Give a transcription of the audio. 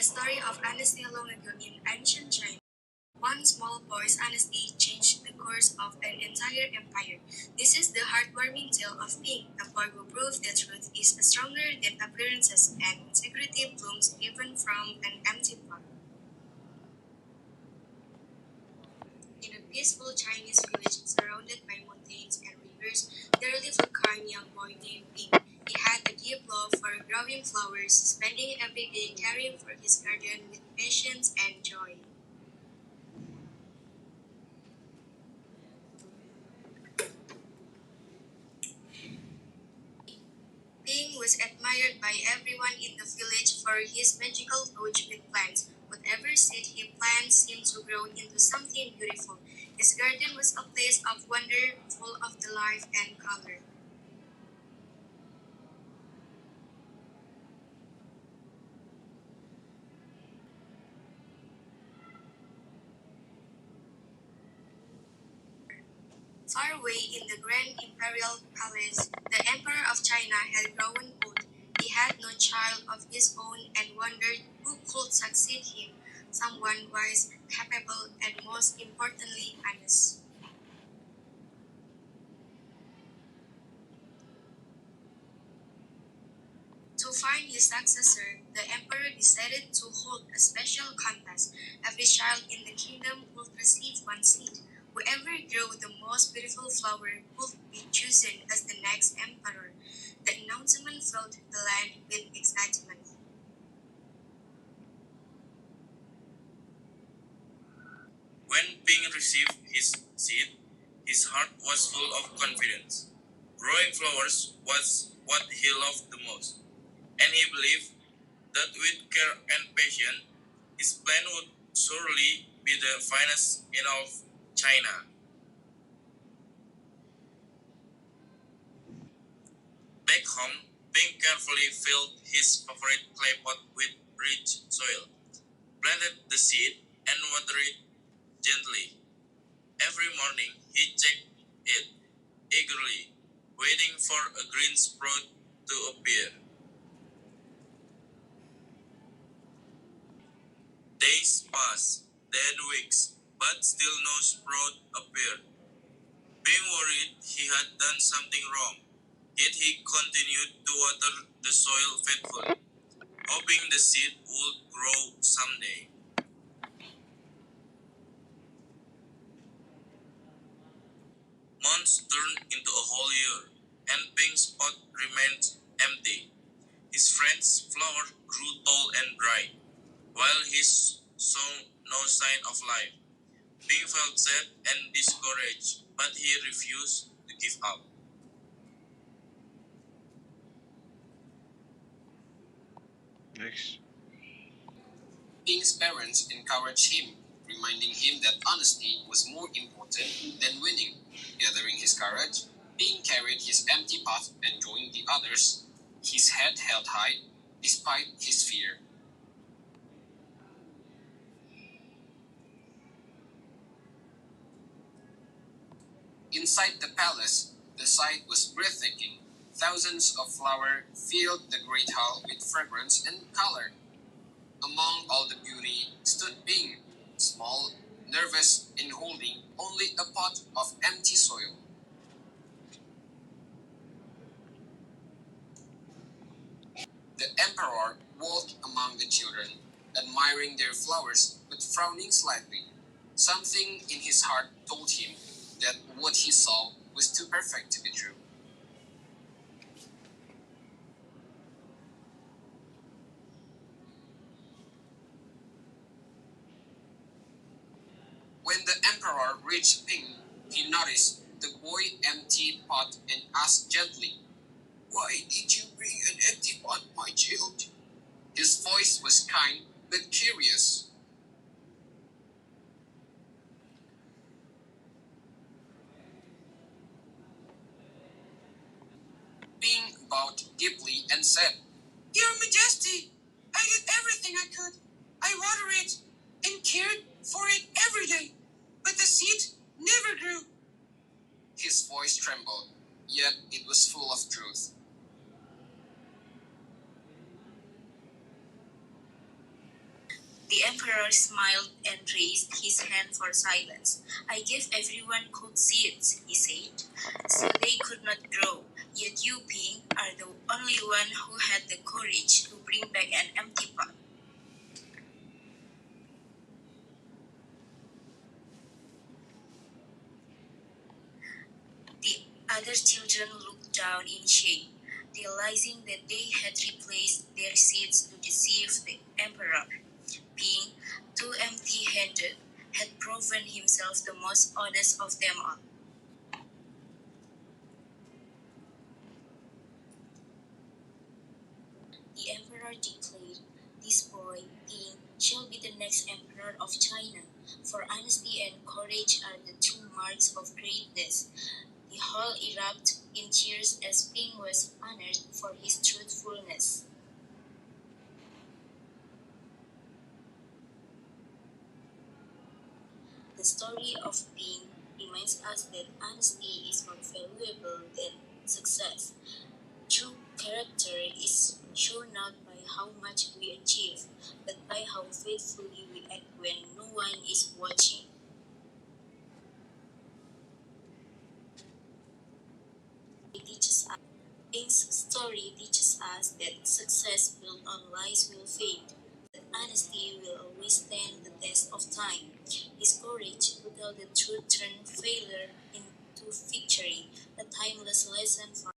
story of honesty long ago in ancient China. One small boy's honesty changed the course of an entire empire. This is the heartwarming tale of Ping, a boy who proved that truth is stronger than appearances and integrity blooms even from an empty pot. In a peaceful Chinese village surrounded by mountains and rivers, there lived a kind young boy named Ping. He had a deep love for growing flowers, spending every day caring for his garden with patience and joy. Ping was admired by everyone in the village for his magical touch with plants. Whatever seed he planted seemed to grow into something beautiful. His garden was a place of wonder, full of the life and color. Far away in the grand imperial palace, the emperor of China had grown old. He had no child of his own and wondered who could succeed him, someone wise, capable, and most importantly, honest. To find his successor, the emperor decided to hold a special contest. Every child in the kingdom would receive one seed. Whoever grew the most beautiful flower would be chosen as the next emperor. The announcement filled the land with excitement. When Ping received his seed, his heart was full of confidence. Growing flowers was what he loved the most, and he believed that with care and patience, his plan would surely be the finest in all of China. Back home, Ping carefully filled his favorite clay pot with rich soil, planted the seed, and watered it gently. Every morning, he checked it eagerly, waiting for a green sprout to appear. Days passed, then weeks, but still no sprout appeared. Being worried he had done something wrong, yet he continued to water the soil faithfully, hoping the seed would grow someday. Months turned into a whole year, and Pink's pot remained empty. His friend's flower grew tall and bright, while his saw no sign of life. Pink felt sad and discouraged, but he refused to give up. Next. Pink's parents encouraged him, reminding him that honesty was more important than winning. Gathering his courage, Pink carried his empty pot and joined the others, his head held high despite his fear. Inside the palace, the sight was breathtaking. Thousands of flowers filled the great hall with fragrance and color. Among all the beauty stood Ping, small, nervous, and holding only a pot of empty soil. The emperor walked among the children, admiring their flowers but frowning slightly. Something in his heart told him that what he saw was too perfect to be true. When the emperor reached Ping, he noticed the boy empty pot and asked gently, "Why did you bring an empty pot, my child?" His voice was kind but curious. Ping bowed deeply and said, "Your Majesty, I did everything I could. I watered it and cared for it every day, but the seed never grew." His voice trembled, yet it was full of truth. The emperor smiled and raised his hand for silence. I gave everyone cooked seeds, he said, so they could not grow. Yet you, Ping, are the only one who had the courage to bring back an empty pot. The other children looked down in shame, realizing that they had replaced their seeds to deceive the emperor. Being too empty-handed, had proven himself the most honest of them all. The emperor declared, "This boy, Ping, shall be the next emperor of China, for honesty and courage are the two marks of greatness." The hall erupted in cheers as Ping was honored for his truthfulness. The story of Ping reminds us that honesty is more valuable than success. True character is shown not by how much we achieve, but by how faithfully we act when no one is watching. It teaches us, Ping's story teaches us that success built on lies will fade, but honesty will always stand the test of time. His courage to tell the truth turned failure into victory, a timeless lesson for